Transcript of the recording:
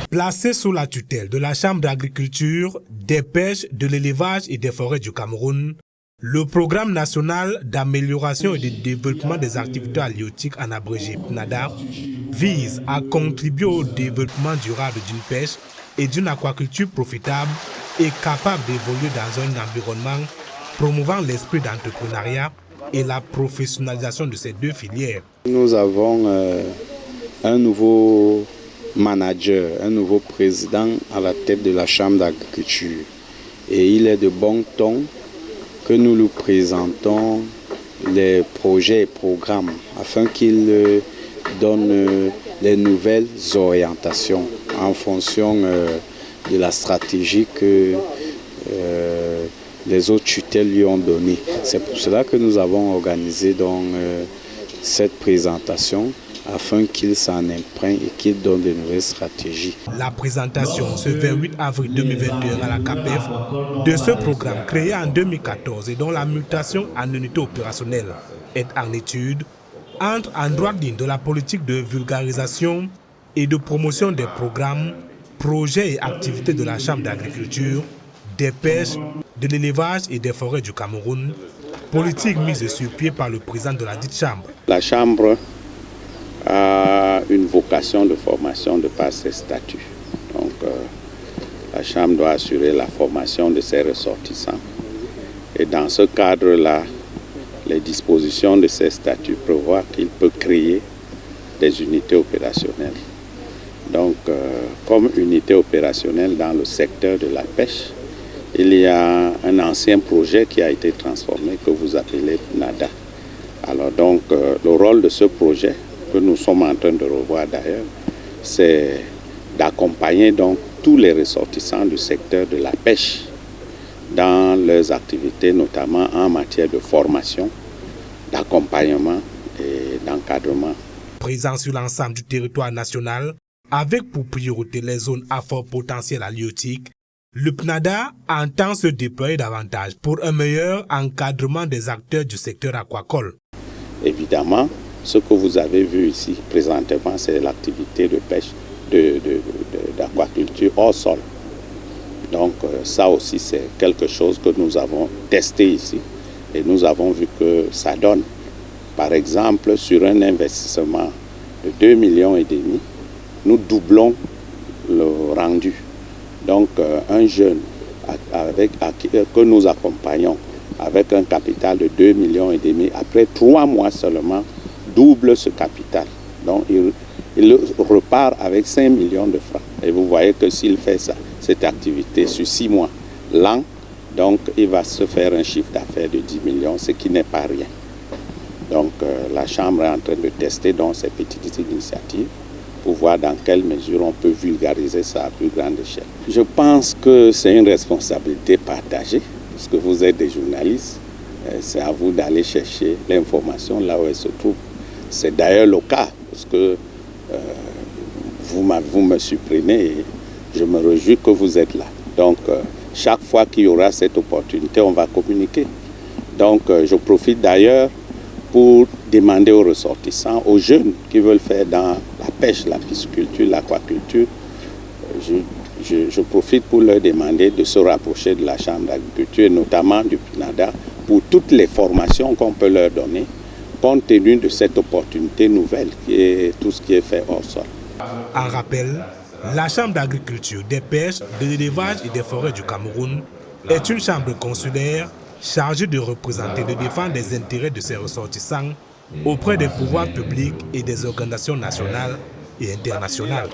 Placé sous la tutelle de la Chambre d'agriculture, des pêches, de l'élevage et des forêts du Cameroun, le Programme national d'amélioration et de développement des activités halieutiques, en abrégé PNADA, vise à contribuer au développement durable d'une pêche et d'une aquaculture profitable et capable d'évoluer dans un environnement promouvant l'esprit d'entrepreneuriat et la professionnalisation de ces deux filières. Nous avons un nouveau manager, un nouveau président à la tête de la Chambre d'agriculture. Et il est de bon ton que nous lui présentons les projets et programmes afin qu'il donne les nouvelles orientations en fonction de la stratégie que les autres tutelles lui ont donnée. C'est pour cela que nous avons organisé donc, cette présentation afin qu'il s'en imprègne et qu'il donne de nouvelles stratégies. La présentation ce 28 avril 2021 à la CAPEF de ce programme créé en 2014 et dont la mutation en unité opérationnelle est en étude entre en droite ligne de la politique de vulgarisation et de promotion des programmes, projets et activités de la Chambre d'agriculture, des pêches, de l'élevage et des forêts du Cameroun, politique mise sur pied par le président de la dite Chambre. La Chambre a une vocation de formation de par ses statuts. Donc, la Chambre doit assurer la formation de ses ressortissants. Et dans ce cadre-là, les dispositions de ces statuts prévoient qu'il peut créer des unités opérationnelles. Donc, comme unité opérationnelle dans le secteur de la pêche, il y a un ancien projet qui a été transformé, que vous appelez PNADA. Alors donc, le rôle de ce projet, que nous sommes en train de revoir d'ailleurs, c'est d'accompagner donc tous les ressortissants du secteur de la pêche dans leurs activités, notamment en matière de formation, d'accompagnement et d'encadrement. Présent sur l'ensemble du territoire national, avec pour priorité les zones à fort potentiel halieutique, le PNADA entend se déployer davantage pour un meilleur encadrement des acteurs du secteur aquacole. Évidemment, ce que vous avez vu ici présentement, c'est l'activité de pêche, d'aquaculture hors sol. Donc ça aussi, c'est quelque chose que nous avons testé ici et nous avons vu que ça donne. Par exemple, sur un investissement de 2,5 millions, nous doublons le rendu. Donc un jeune que nous accompagnons avec un capital de 2,5 millions, après 3 mois seulement, double ce capital. Donc il repart avec 5 millions de francs. Et vous voyez que s'il fait ça, cette activité sur 6 mois, l'an, donc il va se faire un chiffre d'affaires de 10 millions, ce qui n'est pas rien. Donc la Chambre est en train de tester donc, ces petites initiatives pour voir dans quelle mesure on peut vulgariser ça à plus grande échelle. Je pense que c'est une responsabilité partagée, parce que vous êtes des journalistes. C'est à vous d'aller chercher l'information là où elle se trouve. C'est d'ailleurs le cas, parce que vous me supprimez et je me réjouis que vous êtes là. Donc, chaque fois qu'il y aura cette opportunité, on va communiquer. Donc, je profite d'ailleurs pour demander aux ressortissants, aux jeunes qui veulent faire dans la pêche, la pisciculture, l'aquaculture, je profite pour leur demander de se rapprocher de la Chambre d'agriculture, et notamment du PNADA, pour toutes les formations qu'on peut leur donner, compte tenu de cette opportunité nouvelle qui est tout ce qui est fait hors sol. En rappel, la Chambre d'agriculture, des pêches, de l'élevage et des forêts du Cameroun est une chambre consulaire chargée de représenter et de défendre les intérêts de ses ressortissants auprès des pouvoirs publics et des organisations nationales et internationales.